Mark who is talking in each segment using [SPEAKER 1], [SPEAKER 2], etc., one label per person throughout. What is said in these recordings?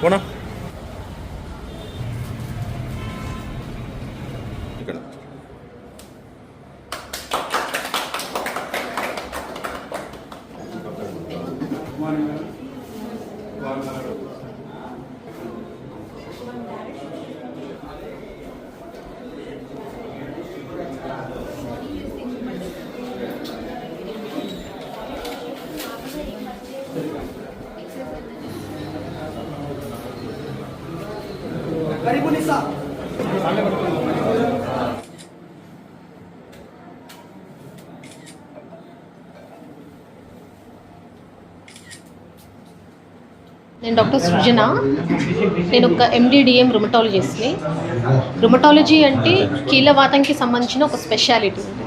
[SPEAKER 1] పోనా ఇక్కడ
[SPEAKER 2] నేను డాక్టర్ సృజన. నేను ఒక ఎండిడిఎం రుమటాలజిస్ట్ని. రుమటాలజీ అంటే కీళ్ళవాతంకి సంబంధించిన ఒక స్పెషాలిటీ ఉంది.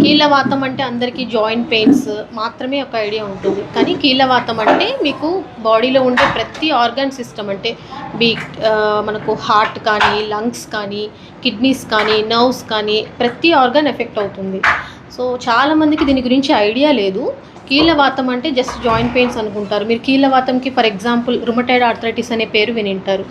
[SPEAKER 2] కీళ్ళవాతం అంటే అందరికీ జాయింట్ పెయిన్స్ మాత్రమే ఒక ఐడియా ఉంటుంది, కానీ కీళ్ళవాతం అంటే మీకు బాడీలో ఉండే ప్రతి ఆర్గాన్ సిస్టమ్ అంటే మనకు హార్ట్ కానీ, లంగ్స్ కానీ, కిడ్నీస్ కానీ, నర్వ్స్ కానీ ప్రతి ఆర్గాన్ ఎఫెక్ట్ అవుతుంది. సో చాలామందికి దీని గురించి ఐడియా లేదు. కీళ్ళవాతం అంటే జస్ట్ జాయింట్ పెయిన్స్ అనుకుంటారు. మీరు కీళ్ళవాతంకి ఫర్ ఎగ్జాంపుల్ రుమటైడ్ ఆర్థరైటిస్ అనే పేరు వినింటారు.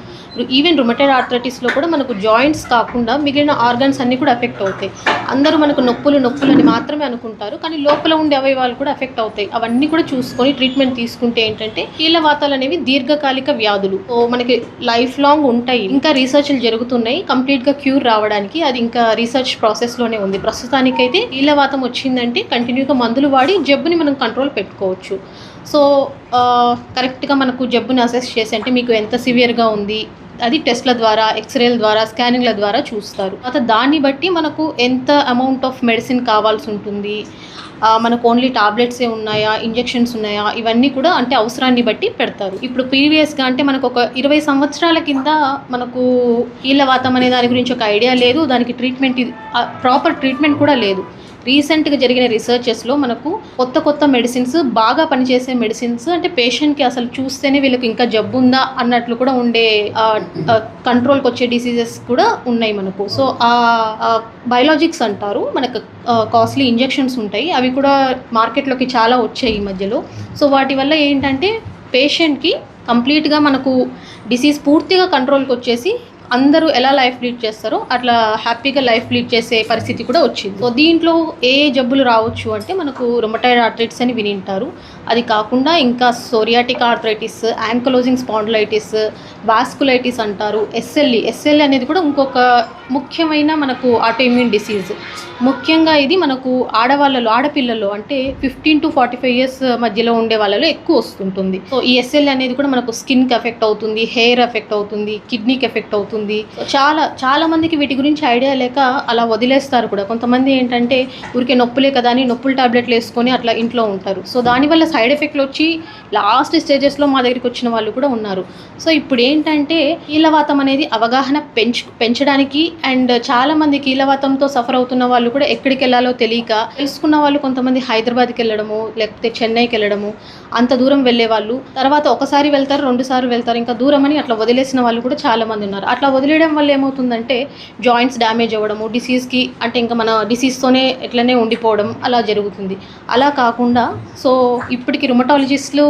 [SPEAKER 2] ఈవెన్ రుమటైడ్ ఆర్థరైటిస్లో కూడా మనకు జాయింట్స్ కాకుండా మిగిలిన ఆర్గన్స్ అన్నీ కూడా ఎఫెక్ట్ అవుతాయి. అందరూ మనకు నొప్పులు అని మాత్రమే అనుకుంటారు, కానీ లోపల ఉండే అవయవాలు కూడా ఎఫెక్ట్ అవుతాయి. అవన్నీ కూడా చూసుకొని ట్రీట్మెంట్ తీసుకుంటే ఏంటంటే కీళ్ళవాతాలు అనేవి దీర్ఘకాలిక వ్యాధులు, మనకి లైఫ్ లాంగ్ ఉంటాయి. ఇంకా రీసెర్చ్లు జరుగుతున్నాయి కంప్లీట్గా క్యూర్ రావడానికి. అది ఇంకా రీసెర్చ్ ప్రాసెస్లోనే ఉంది. ప్రస్తుతానికైతే కీళ్ళవాతం వచ్చిందంటే కంటిన్యూగా మందులు వాడి జబ్బుని మనం కంట్రోల్ పెట్టుకోవచ్చు. సో కరెక్ట్గా మనకు జబ్బుని అసెస్ చేసి అంటే మీకు ఎంత సివియర్గా ఉంది అది టెస్ట్ల ద్వారా, ఎక్స్రేల ద్వారా, స్కానింగ్ల ద్వారా చూస్తారు. దాన్ని బట్టి మనకు ఎంత అమౌంట్ ఆఫ్ మెడిసిన్ కావాల్సి ఉంటుంది, మనకు ఓన్లీ టాబ్లెట్సే ఉన్నాయా, ఇంజెక్షన్స్ ఉన్నాయా, ఇవన్నీ కూడా అంటే అవసరాన్ని బట్టి పెడతారు. ఇప్పుడు ప్రీవియస్గా అంటే మనకు ఒక 20 సంవత్సరాల కింద మనకు కీళ్ళవాతం అనే దాని గురించి ఒక ఐడియా లేదు. దానికి ప్రాపర్ ట్రీట్మెంట్ కూడా లేదు. రీసెంట్గా జరిగిన రీసెర్చెస్లో మనకు కొత్త మెడిసిన్స్, బాగా పనిచేసే మెడిసిన్స్ అంటే పేషెంట్కి అసలు చూస్తేనే వీళ్ళకి ఇంకా జబ్బు ఉందా అన్నట్లు కూడా ఉండే కంట్రోల్కి వచ్చే డిసీజెస్ కూడా ఉన్నాయి మనకు. సో బయోలాజిక్స్ అంటారు, మనకు కాస్ట్లీ ఇంజెక్షన్స్ ఉంటాయి. అవి కూడా మార్కెట్లోకి చాలా వచ్చాయి ఈ మధ్యలో. సో వాటి వల్ల ఏంటంటే పేషెంట్కి కంప్లీట్గా మనకు డిసీజ్ పూర్తిగా కంట్రోల్కి వచ్చేసి అందరూ ఎలా లైఫ్ లీడ్ చేస్తారో అట్లా హ్యాపీగా లైఫ్ లీడ్ చేసే పరిస్థితి కూడా వచ్చింది. సో దీంట్లో ఏ జబ్బులు రావచ్చు అంటే మనకు రుమటైడ్ ఆర్థరైటిస్ అని వినింటారు. అది కాకుండా ఇంకా psoriatic arthritis, ankylosing spondylitis, vasculitis అంటారు. ఎస్ఎల్ఈ అనేది కూడా ఇంకొక ముఖ్యమైన మనకు ఆటోఇమ్యూన్ డిసీజ్. ముఖ్యంగా ఇది మనకు ఆడపిల్లల్లో అంటే 15 to 45 years మధ్యలో ఉండే వాళ్ళలో ఎక్కువ వస్తుంటుంది. సో ఈ ఎస్ఎల్ఈ అనేది కూడా మనకు స్కిన్కి ఎఫెక్ట్ అవుతుంది, హెయిర్ ఎఫెక్ట్ అవుతుంది, కిడ్నీకి ఎఫెక్ట్ అవుతుంది. చాలా మందికి వీటి గురించి ఐడియా లేక అలా వదిలేస్తారు కూడా. కొంతమంది ఏంటంటే ఊరికే నొప్పులే కదా అని నొప్పుల టాబ్లెట్లు వేసుకొని అట్లా ఇంట్లో ఉంటారు. సో దానివల్ల సైడ్ ఎఫెక్ట్లు వచ్చి లాస్ట్ స్టేజెస్లో మా దగ్గరికి వచ్చిన వాళ్ళు కూడా ఉన్నారు. సో ఇప్పుడు ఏంటంటే కీళ్ళవాతం అనేది అవగాహన పెంచడానికి అండ్ చాలామంది కీళ్ళవాతంతో సఫర్ అవుతున్న వాళ్ళు కూడా ఎక్కడికి వెళ్ళాలో తెలియక తెలుసుకున్న వాళ్ళు కొంతమంది హైదరాబాద్కి వెళ్ళడము, లేకపోతే చెన్నైకి వెళ్ళడము, అంత దూరం వెళ్ళే వాళ్ళు తర్వాత ఒకసారి వెళ్తారు, 2 సార్లు వెళ్తారు, ఇంకా దూరం అని అట్లా వదిలేసిన వాళ్ళు కూడా చాలామంది ఉన్నారు. అట్లా వదిలేయడం వల్ల ఏమవుతుందంటే జాయింట్స్ డ్యామేజ్ అవ్వడము, డిసీజ్కి అంటే ఇంకా మన డిసీజ్తోనే ఎట్లనే ఉండిపోవడం అలా జరుగుతుంది. అలా కాకుండా సో ఇప్పటికి రుమటాలజిస్టులు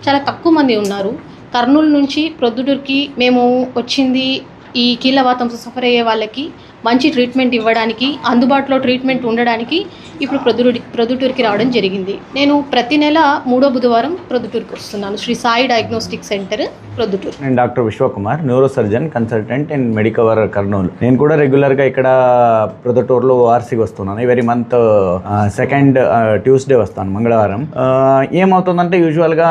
[SPEAKER 2] చాలా తక్కువ మంది ఉన్నారు. కర్నూలు నుంచి ప్రొద్దుటూరుకి మేము వచ్చింది ఈ కీళ్ళవాతంతో సఫర్ అయ్యే వాళ్ళకి మంచి ట్రీట్మెంట్ ఇవ్వడానికి, అందుబాటులో ట్రీట్మెంట్ ఉండడానికి ఇప్పుడు ప్రొద్దుటూరుకి రావడం జరిగింది. నేను ప్రతి నెల 3వ బుధవారం ప్రొద్దుటూరుకి వస్తున్నాను. Sri Sai diagnostic centre Proddatur.
[SPEAKER 3] నేను doctor Vishwakumar, neuro surgeon consultant and Medicover Kurnool. నేను కూడా రెగ్యులర్గా ఇక్కడ ప్రొద్దుటూరులో ఓఆర్సీకి వస్తున్నాను. ఎవరీ మంత్ సెకండ్ ట్యూస్డే వస్తాను, మంగళవారం. ఏమవుతుందంటే యూజువల్గా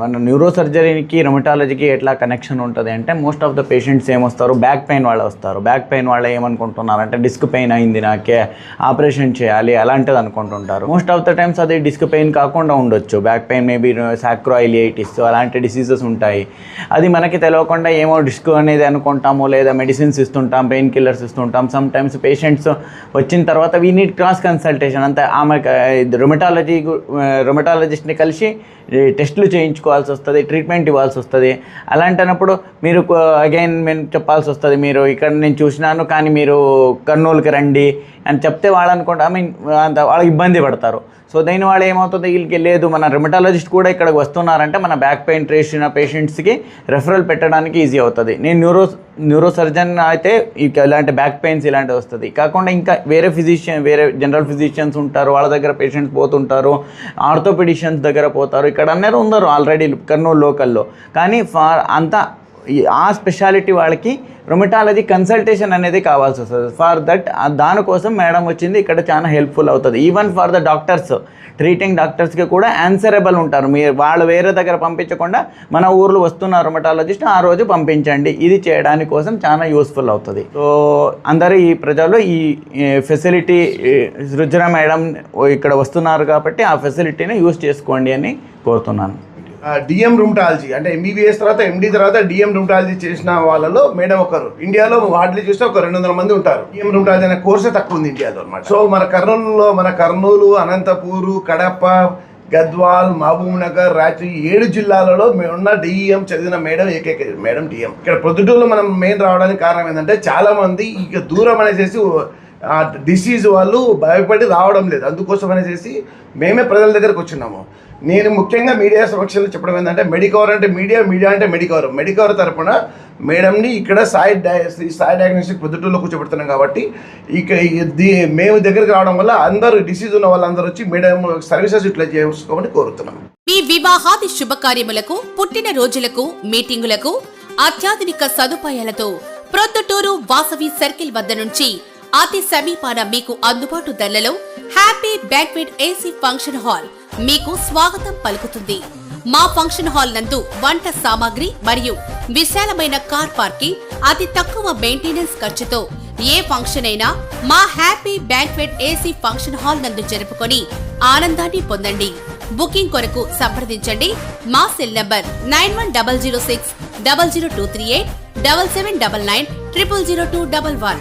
[SPEAKER 3] మన న్యూరో సర్జరీకి రొమటాలజీకి ఎట్లా కనెక్షన్ ఉంటుంది అంటే మోస్ట్ ఆఫ్ ద పేషెంట్స్ ఏమొస్తారు, బ్యాక్ పెయిన్ వాళ్ళు వస్తారు. బ్యాక్ పెయిన్ వాళ్ళు ఏమనుకుంటున్నారంటే డిస్క్ పెయిన్ అయింది, నాకే ఆపరేషన్ చేయాలి అలాంటిది అనుకుంటుంటారు. మోస్ట్ ఆఫ్ ద టైమ్స్ అది డిస్క్ పెయిన్ కాకుండా ఉండొచ్చు. బ్యాక్ పెయిన్ మేబీ సాక్రోయిలియైటిస్ అలాంటి డిసీజెస్ ఉంటాయి. అది మనకి తెలియకుండా ఏమో డిస్క్ అనేది అనుకుంటాము, లేదా మెడిసిన్స్ ఇస్తుంటాం, పెయిన్ కిల్లర్స్ ఇస్తుంటాం. సమ్ టైమ్స్ పేషెంట్స్ వచ్చిన తర్వాత వీ నీడ్ క్రాస్ కన్సల్టేషన్. అంతే ఆమె రొమటాలజిస్ట్ని కలిసి టెస్టులు చేయించుకోవాల్సి వస్తుంది, ట్రీట్మెంట్ ఇవ్వాల్సి వస్తుంది. అలాంటప్పుడు మీరు అగైన్ మేము చెప్పాల్సి వస్తుంది, మీరు ఇక్కడ నేను చూసినాను కానీ మీరు మీరు కర్నూలుకి రండి అని చెప్తే వాళ్ళు అనుకుంటా వాళ్ళకి ఇబ్బంది పడతారు. సో దీని వాళ్ళు ఏమవుతుంది, వీళ్ళకి లేదు మన రిమటాలజిస్ట్ కూడా ఇక్కడికి వస్తున్నారంటే మన బ్యాక్ పెయిన్ ట్రేసిన పేషెంట్స్కి రెఫరల్ పెట్టడానికి ఈజీ అవుతుంది. నేను న్యూరో సర్జన్ అయితే ఇలాంటి బ్యాక్ పెయిన్స్ ఇలాంటివి వస్తుంది. కాకుండా ఇంకా వేరే జనరల్ ఫిజిషియన్స్ ఉంటారు, వాళ్ళ దగ్గర పేషెంట్స్ పోతుంటారు, ఆర్థోపెడిషియన్స్ దగ్గర పోతారు. ఇక్కడ అందరూ ఉన్నారు ఆల్రెడీ కర్నూలు లోకల్లో. కానీ ఆ స్పెషాలిటీ వాళ్ళకి రుమటాలజీ కన్సల్టేషన్ అనేది కావాల్సి వస్తుంది. ఫర్ దట్ దానికోసం మేడం వచ్చింది, ఇక్కడ చాలా హెల్ప్ఫుల్ అవుతుంది. Even for the doctors, treating డాక్టర్స్కి కూడా ఆన్సరబుల్ ఉంటారు. వాళ్ళు వేరే దగ్గర పంపించకుండా మన ఊర్లో వస్తున్న రుమటాలజిస్ట్ ఆ రోజు పంపించండి, ఇది చేయడానికి కోసం చాలా యూస్ఫుల్ అవుతుంది. సో అందరూ ఈ ప్రజలు ఈ ఫెసిలిటీ సృజన మేడం ఇక్కడ వస్తున్నారు కాబట్టి ఆ ఫెసిలిటీని యూస్ చేసుకోండి అని కోరుతున్నాను.
[SPEAKER 1] డిఎం రుమటాలజీ అంటే ఎంబీబీఎస్ తర్వాత ఎండి తర్వాత డిఎం రుమటాలజీ చేసిన వాళ్ళలో మేడం ఒకరు. ఇండియాలో హార్డ్లీ చూస్తే ఒక 200 మంది ఉంటారు. డిఎం రుమటాలజీ అనే కోర్సే తక్కువ ఉంది ఇండియాలో అనమాట. సో మన కర్నూలు, అనంతపూరు, కడప, గద్వాల్, మహబూబ్ నగర్, రాయచూరు 7 జిల్లాలలో ఉన్న డిఎం చదివిన మేడం ఏకైక మేడం డిఎం. ఇక్కడ ప్రొద్దుటూరులో మనం మెయిన్ రావడానికి కారణం ఏంటంటే చాలా మంది ఇక దూరం అనేసి డిసీజ్ వాళ్ళు భయపడి రావడం లేదు. అందుకోసం అనేసి మేమే ప్రజల దగ్గరకు వచ్చినాము. నేను ముఖ్యంగా మీడియా సమక్షంలో చెప్పడం ఏంటంటే మెడికవర్ అంటే మీడియా అంటే మెడికవర్ తరపున మేడంని ఇక్కడ సాయి డయాగ్నోస్టిక్ పొద్దుటూరులో కూర్చోబెడుతున్నాం. కాబట్టి ఇక మేము దగ్గరికి రావడం వల్ల అందరూ డిసీజ్ ఉన్న వాళ్ళందరూ వచ్చి మేడం సర్వీసెస్ యూటిలైజ్ చేసుకోమని కోరుతున్నాం.
[SPEAKER 4] మీ వివాహాది శుభకార్యములకు, పుట్టిన రోజులకు, మీటింగులకు అత్యాధునిక సదుపాయాలతో ప్రొద్దుటూరు వాసవి సర్కిల్ వద్ద నుంచి అతి సమీపాన మీకు అందుబాటు ధరలలో happy banquet AC function hall మీకు స్వాగతం పలుకుతుంది. మా ఫంక్షన్ హాల్ నందు వంట సామాగ్రి మరియు విశాలమైన కార్ పార్కింగ్, అతి తక్కువ మెయింటెనెన్స్ ఖర్చుతో ఏ ఫంక్షన్ అయినా మా happy banquet AC function hall నందు జరుపుకొని ఆనందాన్ని పొందండి. బుకింగ్ కొరకు సంప్రదించండి. మా సెల్ నంబర్ 9100600238 7799 000211.